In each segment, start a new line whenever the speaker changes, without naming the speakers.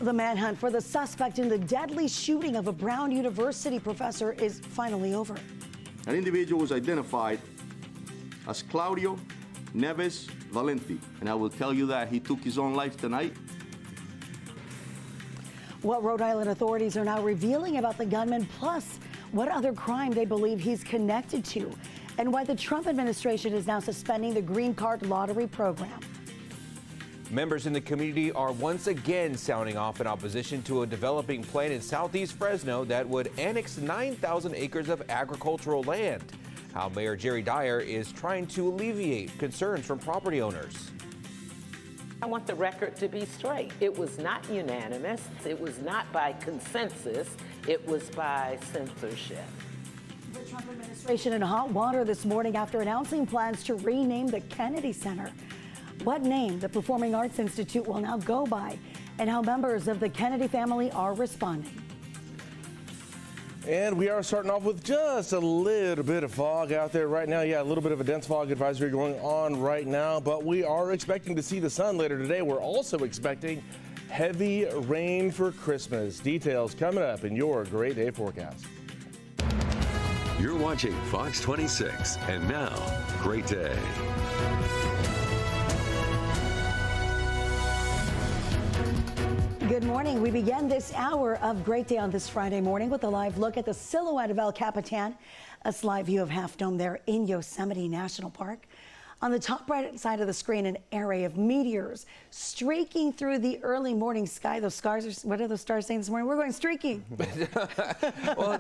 The manhunt for the suspect in the deadly shooting of a Brown University professor is finally over.
An individual was identified as Claudio Neves Valente, and I will tell you that he took his own life tonight.
What Rhode Island authorities are now revealing about the gunman, plus what other crime they believe he's connected to, and why the Trump administration is now suspending the green card lottery program.
Members in the community are once again sounding off in opposition to a developing plan in southeast Fresno that would annex 9,000 acres of agricultural land. How Mayor Jerry Dyer is trying to alleviate concerns from property owners.
I want the record to be straight. It was not unanimous. It was not by consensus. It was by censorship.
The Trump administration in hot water this morning after announcing plans to rename the Kennedy Center. What name the Performing Arts Institute will now go by, and how members of the Kennedy family are responding.
And we are starting off with just a little bit of fog out there right now. Yeah, a little bit of a dense fog advisory going on right now, but we are expecting to see the sun later today. We're also expecting heavy rain for Christmas. Details coming up in your Great Day forecast.
You're watching Fox 26, and now, Great Day.
Good morning. We begin this hour of Great Day on this Friday morning with a live look at the silhouette of El Capitan, a live view of Half Dome there in Yosemite National Park. On the top right side of the screen, an array of meteors streaking through the early morning sky. Those stars are, what are those stars saying this morning? We're going streaking.
Well,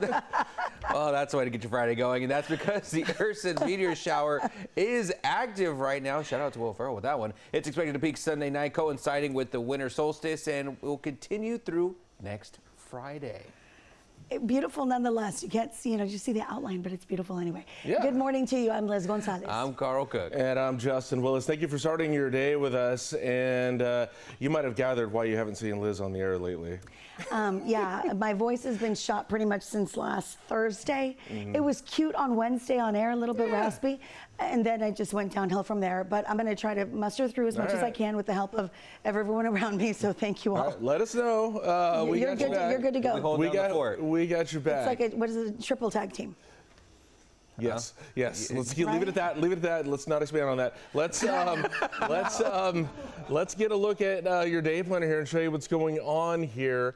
that's the way to get your Friday going, and that's because the Ursa meteor shower is active right now. Shout out to Will Ferrell with that one. It's expected to peak Sunday night, coinciding with the winter solstice, and will continue through next Friday.
Beautiful nonetheless. You can't see, you see the outline, but it's beautiful anyway. Yeah. Good morning to you. I'm Liz Gonzalez.
I'm Carl Cook.
And I'm Justin Willis. Thank you for starting your day with us. And you might have gathered why you haven't seen Liz on the air lately.
Yeah, my voice has been shot pretty much since last Thursday. It was cute on Wednesday on air, a little bit raspy. And then I just went downhill from there. But I'm going to try to muster through as much as I can with the help of everyone around me. So thank you all.
Let us know.
You're good to go.
We got your back.
It's like what is it, a triple tag team?
Yes, yes. Let's leave it at that. Leave it at that. Let's not expand on that. Let's let's get a look at your day planner here and show you what's going on here.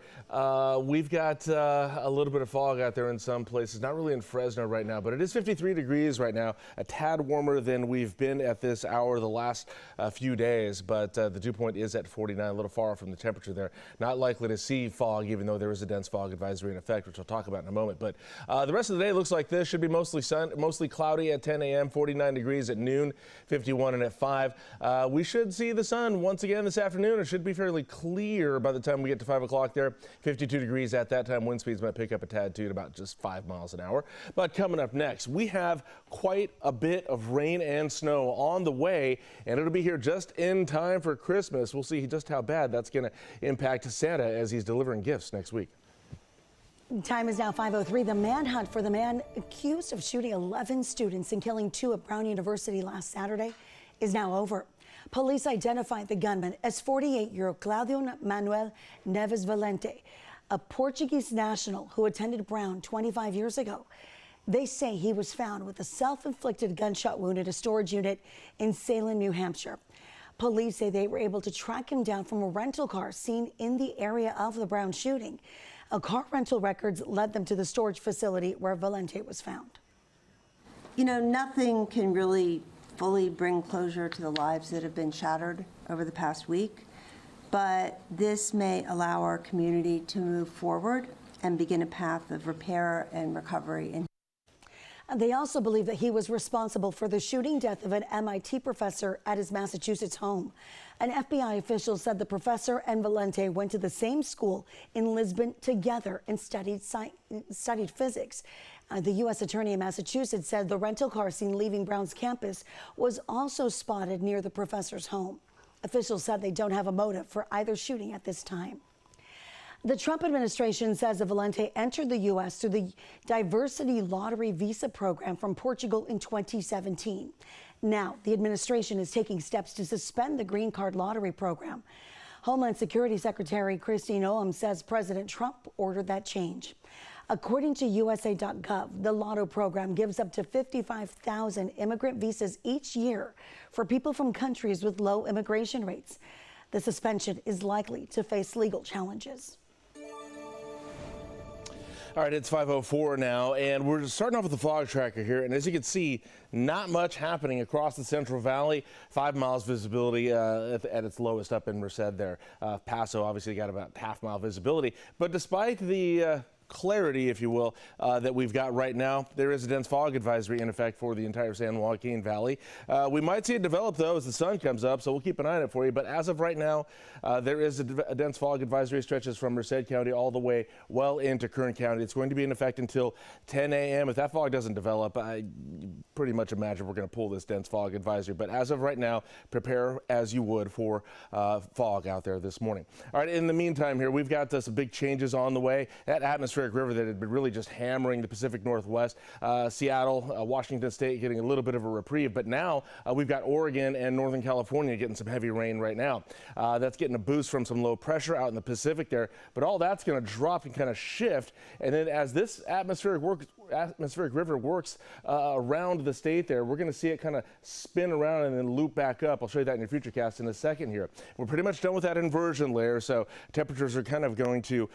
We've got a little bit of fog out there in some places. Not really in Fresno right now, but it is 53 degrees right now. A tad warmer than we've been at this hour the last few days. But the dew point is at 49, a little far from the temperature there. Not likely to see fog, even though there is a dense fog advisory in effect, which we'll talk about in a moment. But the rest of the day looks like this. Should be mostly cloudy at 10 a.m., 49 degrees at noon, 51 and at 5. We should see the sun once again this afternoon. It should be fairly clear by the time we get to 5 o'clock there. 52 degrees at that time. Wind speeds might pick up a tad too, at about just 5 miles an hour. But coming up next, we have quite a bit of rain and snow on the way, and it'll be here just in time for Christmas. We'll see just how bad that's going to impact Santa as he's delivering gifts next week.
Time is now 5:03. The manhunt for the man accused of shooting 11 students and killing 2 at Brown University last Saturday is now over. Police identified the gunman as 48-year-old Claudio Manuel Neves Valente, a Portuguese national who attended Brown 25 years ago. They say he was found with a self-inflicted gunshot wound at a storage unit in Salem, New Hampshire. Police say they were able to track him down from a rental car seen in the area of the Brown shooting. Car rental records led them to the storage facility where Valente was found.
Nothing can really fully bring closure to the lives that have been shattered over the past week, but this may allow our community to move forward and begin a path of repair and recovery.
They also believe that he was responsible for the shooting death of an MIT professor at his Massachusetts home. An FBI official said the professor and Valente went to the same school in Lisbon together and studied physics. The U.S. Attorney in Massachusetts said the rental car seen leaving Brown's campus was also spotted near the professor's home. Officials said they don't have a motive for either shooting at this time. The Trump administration says that Valente entered the U.S. through the diversity lottery visa program from Portugal in 2017. Now, the administration is taking steps to suspend the green card lottery program. Homeland Security Secretary Kristi Noem says President Trump ordered that change. According to USA.gov, the Lotto program gives up to 55,000 immigrant visas each year for people from countries with low immigration rates. The suspension is likely to face legal challenges.
All right, it's 5:04 now, and we're starting off with the fog tracker here. And as you can see, not much happening across the Central Valley. 5 miles visibility at its lowest up in Merced there. Paso obviously got about half-mile visibility. But despite the clarity, if you will, that we've got right now, there is a dense fog advisory in effect for the entire San Joaquin Valley. We might see it develop, though, as the sun comes up, so we'll keep an eye on it for you. But as of right now, there is a dense fog advisory stretches from Merced County all the way well into Kern County. It's going to be in effect until 10 a.m. If that fog doesn't develop, I pretty much imagine we're going to pull this dense fog advisory. But as of right now, prepare as you would for fog out there this morning. All right, in the meantime here, we've got some big changes on the way. That atmospheric river that had been really just hammering the Pacific Northwest, Seattle, Washington State getting a little bit of a reprieve, but now we've got Oregon and Northern California getting some heavy rain right now. That's getting a boost from some low pressure out in the Pacific there, but all that's going to drop and kind of shift, and then as this atmospheric river works around the state there, we're going to see it kind of spin around and then loop back up. I'll show you that in your futurecast in a second here. We're pretty much done with that inversion layer, so temperatures are kind of going to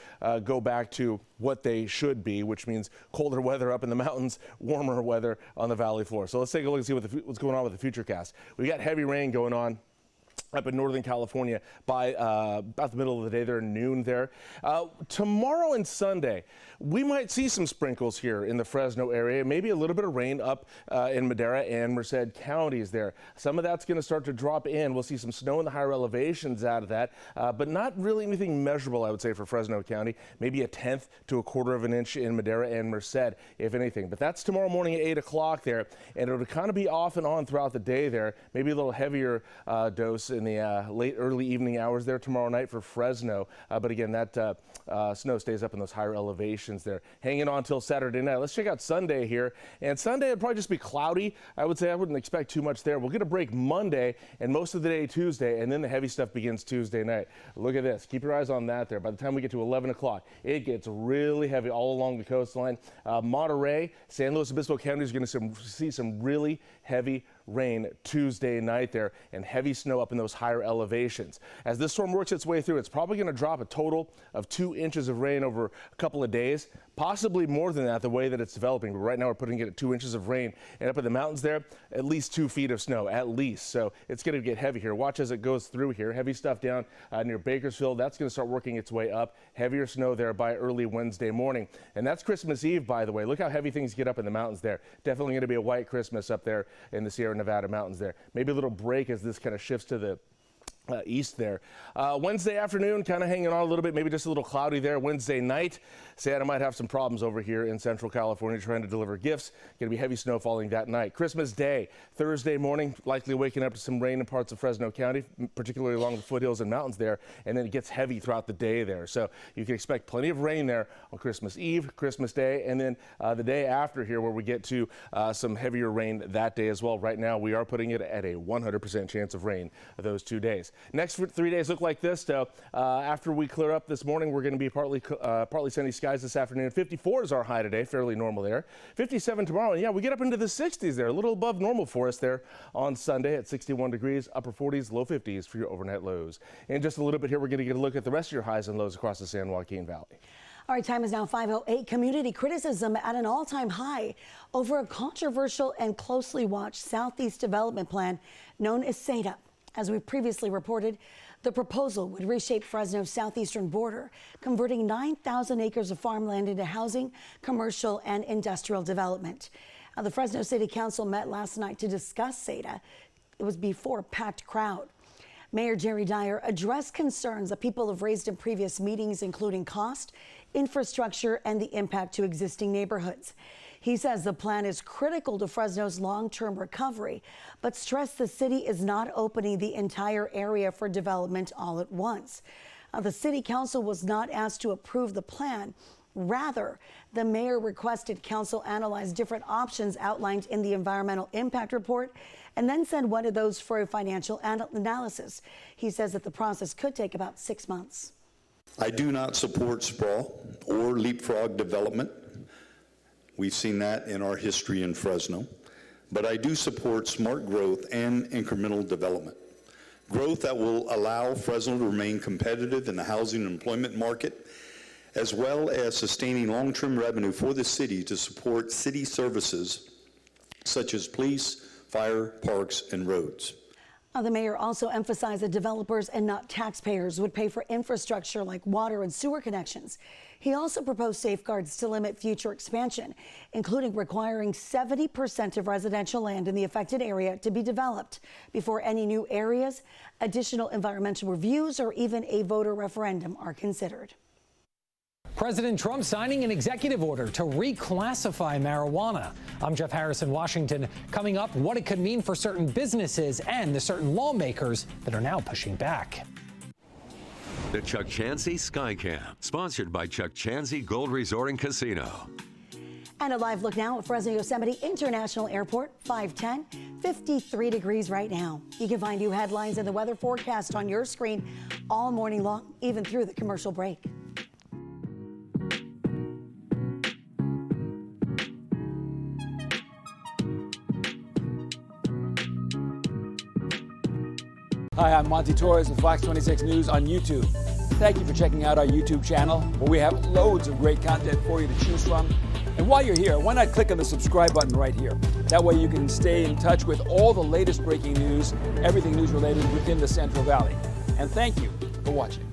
go back to what they should be, which means colder weather up in the mountains, warmer weather on the valley floor. So let's take a look and see what's going on with the futurecast. We got heavy rain going on up in Northern California by about the middle of the day there, noon there. Tomorrow and Sunday, we might see some sprinkles here in the Fresno area, maybe a little bit of rain up in Madera and Merced counties there. Some of that's going to start to drop in. We'll see some snow in the higher elevations out of that, but not really anything measurable, I would say, for Fresno County. Maybe a tenth to a quarter of an inch in Madera and Merced, if anything. But that's tomorrow morning at 8 o'clock there, and it'll kind of be off and on throughout the day there. Maybe a little heavier dose in the late early evening hours there tomorrow night for Fresno. But again, that snow stays up in those higher elevations there. Hanging on till Saturday night. Let's check out Sunday here. And Sunday would probably just be cloudy. I would say I wouldn't expect too much there. We'll get a break Monday and most of the day Tuesday, and then the heavy stuff begins Tuesday night. Look at this. Keep your eyes on that there. By the time we get to 11 o'clock, it gets really heavy all along the coastline. Monterey, San Luis Obispo County is going to see some really heavy rain Tuesday night there, and heavy snow up in those higher elevations. As this storm works its way through, it's probably going to drop a total of 2 inches of rain over a couple of days, possibly more than that the way that it's developing. But right now we're putting it at 2 inches of rain, and up in the mountains there, at least 2 feet of snow, at least. So it's going to get heavy here. Watch as it goes through here. Heavy stuff down near Bakersfield. That's going to start working its way up. Heavier snow there by early Wednesday morning. And that's Christmas Eve, by the way. Look how heavy things get up in the mountains there. Definitely going to be a white Christmas up there in the Sierra Nevada mountains there. Maybe a little break as this kind of shifts to the east there. Wednesday afternoon, kind of hanging on a little bit, maybe just a little cloudy there. Wednesday night, Santa might have some problems over here in Central California trying to deliver gifts. Going to be heavy snow falling that night. Christmas Day, Thursday morning, likely waking up to some rain in parts of Fresno County, particularly along the foothills and mountains there, and then it gets heavy throughout the day there. So you can expect plenty of rain there on Christmas Eve, Christmas Day, and then the day after here where we get to some heavier rain that day as well. Right now, we are putting it at a 100% chance of rain those 2 days. Next 3 days look like this, though. After we clear up this morning, we're going to be partly sunny skies this afternoon. 54 is our high today, fairly normal there. 57 tomorrow, and yeah, we get up into the 60s there, a little above normal for us there on Sunday at 61 degrees, upper 40s, low 50s for your overnight lows. In just a little bit here, we're going to get a look at the rest of your highs and lows across the San Joaquin Valley.
All right, time is now 5:08. Community criticism at an all-time high over a controversial and closely watched Southeast Development Plan known as SEDA. As we previously reported, the proposal would reshape Fresno's southeastern border, converting 9,000 acres of farmland into housing, commercial, and industrial development. Now, the Fresno City Council met last night to discuss SEDA. It was before a packed crowd. Mayor Jerry Dyer addressed concerns that people have raised in previous meetings, including cost, infrastructure, and the impact to existing neighborhoods. He says the plan is critical to Fresno's long-term recovery, but stressed the city is not opening the entire area for development all at once. The city council was not asked to approve the plan, Rather, the mayor requested council analyze different options outlined in the environmental impact report and then send one of those for a financial analysis. He says that the process could take about 6 months.
I do not support sprawl or leapfrog development. We've seen that in our history in Fresno. But I do support smart growth and incremental development. Growth that will allow Fresno to remain competitive in the housing and employment market, as well as sustaining long-term revenue for the city to support city services such as police, fire, parks, and roads.
The mayor also emphasized that developers and not taxpayers would pay for infrastructure like water and sewer connections. He also proposed safeguards to limit future expansion, including requiring 70% of residential land in the affected area to be developed before any new areas, additional environmental reviews, or even a voter referendum are considered.
President Trump signing an executive order to reclassify marijuana. I'm Jeff Harris in Washington. Coming up, what it could mean for certain businesses and the certain lawmakers that are now pushing back.
The Chuck Chansey Skycam, sponsored by Chuck Chansey Gold Resort and Casino.
And a live look now at Fresno Yosemite International Airport, 510, 53 degrees right now. You can find new headlines and the weather forecast on your screen all morning long, even through the commercial break.
Hi, I'm Monty Torres with Fox 26 News on YouTube. Thank you for checking out our YouTube channel, where we have loads of great content for you to choose from. And while you're here, why not click on the subscribe button right here? That way you can stay in touch with all the latest breaking news, everything news related within the Central Valley. And thank you for watching.